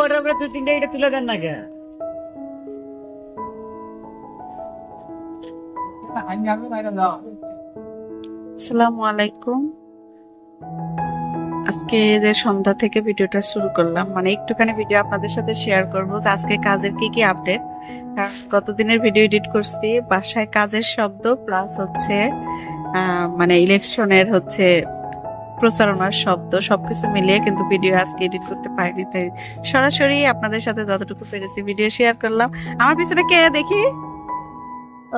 ওর উপরে 2-3টা এটা তুলে দেন না কে? আসসালামু আলাইকুম। আজকে যে সন্ধ্যা থেকে ভিডিওটা শুরু করলাম, মানে একটুখানি ভিডিও আপনাদের সাথে শেয়ার করবো যে আজকে কাজের কি কি আপডেট। গতদিনের ভিডিও এডিট করছি, বাসায় কাজের শব্দ প্লাস হচ্ছে মানে ইলেকশনের হচ্ছে প্রচারণার শব্দ, সবকিছু মিলিয়ে কিন্তু ভিডিও আজকে এডিট করতে পারিনি, তাই সরাসরি আপনাদের সাথে যতটুকু পেরেছি ভিডিও শেয়ার করলাম। আমার পিছনে কে দেখি?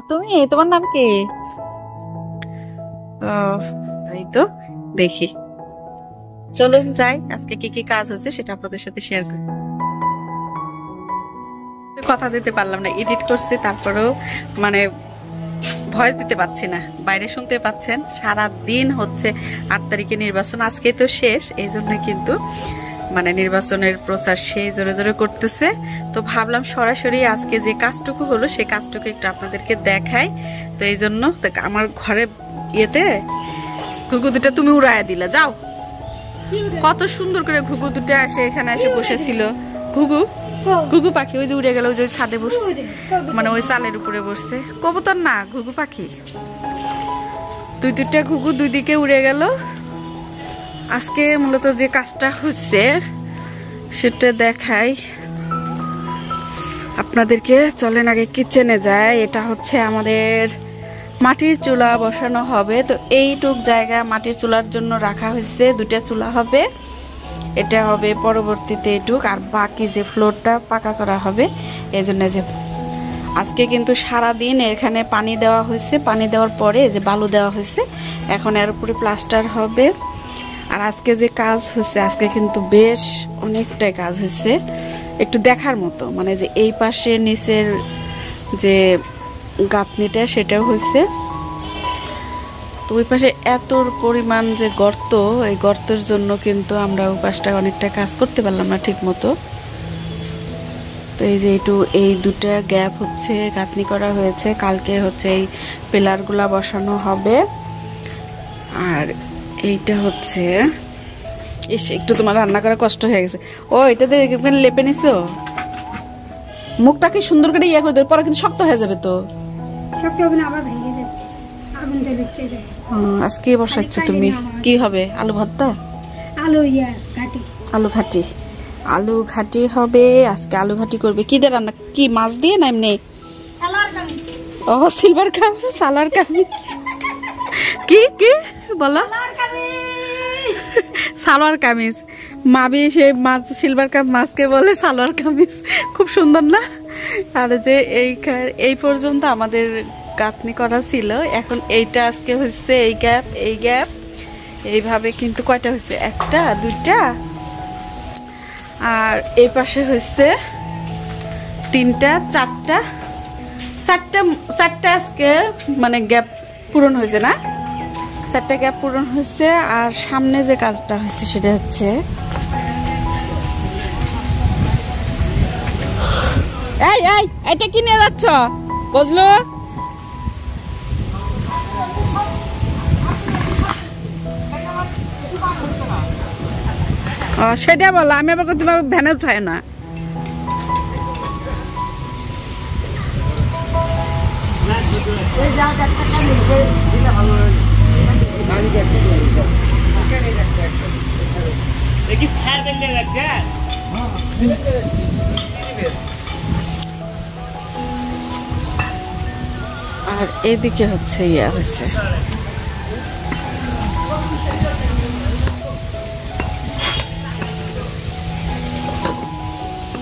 তুমি, তোমার নাম কি? এই তো দেখি, চলুন যাই, আজকে কি কি কাজ হচ্ছে সেটা আপনাদের সাথে শেয়ার করি। কথা দিতে পারলাম না, এডিট করছি তারপরেও মানে ভয়েস দিতে পারছি না, বাইরে শুনতে পাচ্ছেন সারা দিন হচ্ছে 8 তারিখে নির্বাচন, আজকে তো শেষ, এই জন্য কিন্তু মানে নির্বাচনের প্রচার সেই জোরে জোরে করতেছে। তো ভাবলাম সরাসরি আজকে যে কাজটুকু হলো সেই কাজটুকু একটু আপনাদেরকে দেখাই। তো এই জন্য আমার ঘরে ইয়েতে ঘুঘু দুটা তুমি উড়াইয়া দিলা, যাও, কত সুন্দর করে ঘুঘু দুটা আসে এখানে এসে বসেছিল। ঘুঘু ঘুঘু পাখি ওই যে উড়ে গেল, ওই যে ছাদে বসছে, মানে ওই চালের উপরে বসছে। কবুতর না, ঘুঘু পাখি। 2-2টা ঘুঘু 2 দিকে উড়ে গেল। আজকে মূলত যে কাজটা হচ্ছে সেটা দেখাই আপনাদেরকে। চলেন আগে কিচেনে যায়। এটা হচ্ছে আমাদের মাটির চুলা বসানো হবে। তো এইটুক জায়গা মাটির চুলার জন্য রাখা হয়েছে, 2টা চুলা হবে, এটা হবে পরবর্তীতে এটুক, আর বাকি যে ফ্লোরটা পাকা করা হবে। এই জন্য যে আজকে কিন্তু সারাদিন এখানে পানি দেওয়া হয়েছে, পানি দেওয়ার পরে যে বালু দেওয়া হয়েছে, এখন এর উপরে প্লাস্টার হবে। আর আজকে যে কাজ হচ্ছে, আজকে কিন্তু বেশ অনেকটাই কাজ হচ্ছে, একটু দেখার মতো। মানে যে এই পাশে নিচের যে গাঁথনিটা সেটাও হচ্ছে, তো ওই পাশে এত পরিমাণ যে গর্ত, এই গর্তের জন্য কিন্তু আমরা ওই পাশটা অনেকটা কাজ করতে পারলাম না ঠিক মতো। তো এই যে এই 2টা গ্যাপ হচ্ছে গাঁথনি করা হয়েছে, কালকে হচ্ছে এই পিলারগুলা বসানো হবে। আর এইটা হচ্ছে একটু তোমার রান্না করা কষ্ট হয়ে গেছে। ও এটাতে লেপে নিছো, মুখটা কি সুন্দর করে ইয়ে করে দেবে, পরে কিন্তু শক্ত হয়ে যাবে। তো শক্ত হবে না, আবার ভেঙে যাবে, আগুন জ্বালিয়ে যায়। আজকে বসাচ্ছ তুমি, কি হবে? আলু ভর্তা, আলু ঘাটি, আলু ঘাটি হবে আজকে। আলু ঘাটি করবে কি দিয়ে রান্না? কি মাছ দিয়ে না এমনি? ও সিলভার কামিজ, সালোয়ার কামিজ। কি কি বলো? সালোয়ার কামিজ। মাবি সে মাছ সিলভার কাপ মাছকে বলে সালোয়ার কামিজ, খুব সুন্দর না? আর যে এই পর্যন্ত আমাদের গাঁথনি করা ছিল, এখন এইটা আজকে হচ্ছে এই গ্যাপ এইভাবে কিন্তু কয়টা হয়েছে? 1টা 2টা, আর এই পাশে হচ্ছে 3টা 4টা আজকে মানে গ্যাপ পূরণ হয়েছে না, 4টা গ্যাপ পূরণ হয়েছে। আর সামনে যে কাজটা হয়েছে সেটা হচ্ছে এটা কি নিয়ে যাচ্ছ বুঝলো? সেটা বলো, আমি আবার তোমাকে ভ্যানে উঠায় না। আর এদিকে হচ্ছে ইয়া হচ্ছে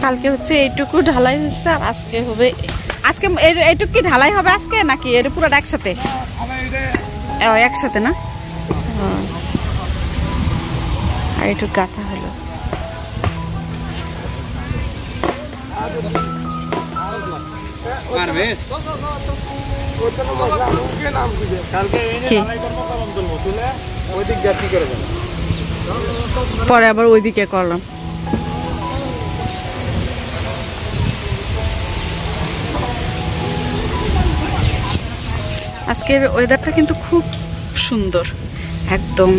কালকে হচ্ছে এইটুকু ঢালাই হচ্ছে, আর আজকে হবে আজকে এইটুকু কি ঢালাই হবে আজকে নাকি এটা পুরো একসাথে? একসাথে না, আর এইটুকু গাঁথা হলো। পরে আবার ওইদিকে করলাম। আজকের ওয়েদারটা কিন্তু খুব সুন্দর একদম।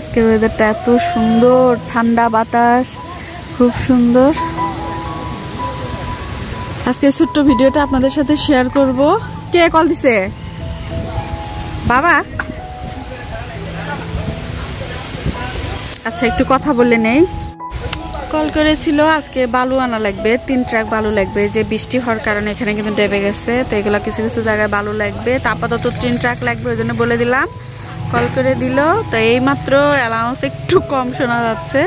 আজকের ওয়েদারটা এত সুন্দর, ঠান্ডা বাতাস, খুব সুন্দর। আজকে ছোট্ট ভিডিওটা আপনাদের সাথে শেয়ার করব। কে কল দিছে? বাবা। আচ্ছা, একটু কথা বলে নেই। কল করেছিল আজকে বালু আনা লাগবে, 3 ট্রাক বালু লাগবে। যে বৃষ্টি হওয়ার কারণে এখানে কিন্তু ডেবে গেছে, তো এগুলো কিছু কিছু জায়গায় বালু লাগবে। তো আপাতত 3 ট্রাক লাগবে, ওই জন্য বলে দিলাম। কল করে দিল। তো এইমাত্র অ্যালাউন্স একটু কম শোনা যাচ্ছে,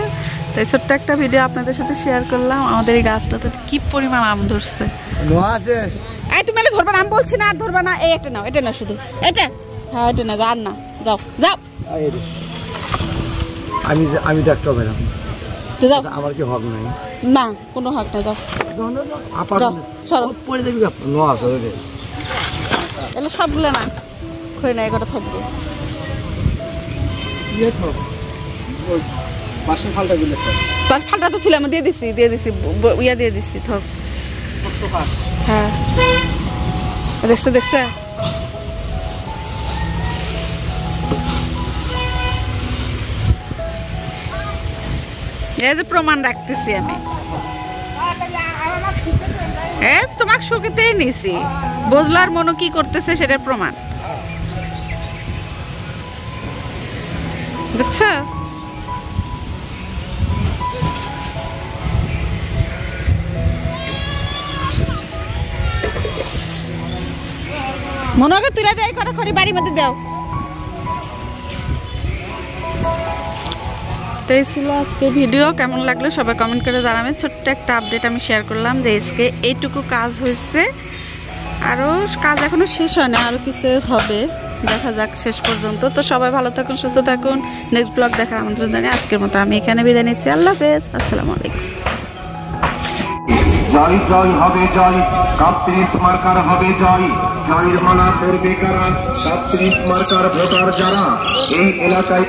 তাই ছোট্ট একটা ভিডিও আপনাদের সাথে শেয়ার করলাম। আমাদের এই গাছটাতে কি পরিমাণ আম ধরছে। এই তুমি ধরবা না, আম বলছি না, আর ধরবা না। এই একটা নাও, এটা না, শুধু এটা। হ্যাঁ, এটা না, আর না, যাও যাও। আমি দেখতে হবে না, আমার কি হক নাই? না, কোনো হক নাই, যাও। এগুলো সবগুলো না, খই না, এগুলো থাকবে। ফালটা তো তুলে আমি দিয়ে দিছি ইয়া দিয়ে দিছি। থক। হ্যাঁ, দেখছে দেখছে। এই যে প্রমাণ রাখতেছি আমি, তোমাকে শুকিতেই নিছি, বুঝলো আর মনো কি করতেছে সেটার প্রমাণ, বুঝছো? মনোকে তুলে দেয় করে খড়ি বাড়ির মধ্যে দাও। তো এই ছিল আজকে ভিডিও। কেমন লাগলো সবাই কমেন্ট করে জানাবেন। ছোট্ট একটা আপডেট আমি শেয়ার করলাম যে আজকে এইটুকু কাজ হয়েছে, আরও কাজ এখনো শেষ হয় না, আরও কিছু হবে, দেখা যাক শেষ পর্যন্ত। তো সবাই ভালো থাকুন, সুস্থ থাকুন। নেক্সট ব্লগ দেখার আমন্ত্রণ জানিয়ে আজকের মতো আমি এখানে বিদায় নিচ্ছি। আল্লাহ হাফেজ, আসসালামু আলাইকুম। জয় জয় হবে জয়, কাপ্রিস মার্কার হবে জয়, জয়ের মালা করবে কারা? কাপ্রিস মার্কার ভোটার যারা এই এলাকায়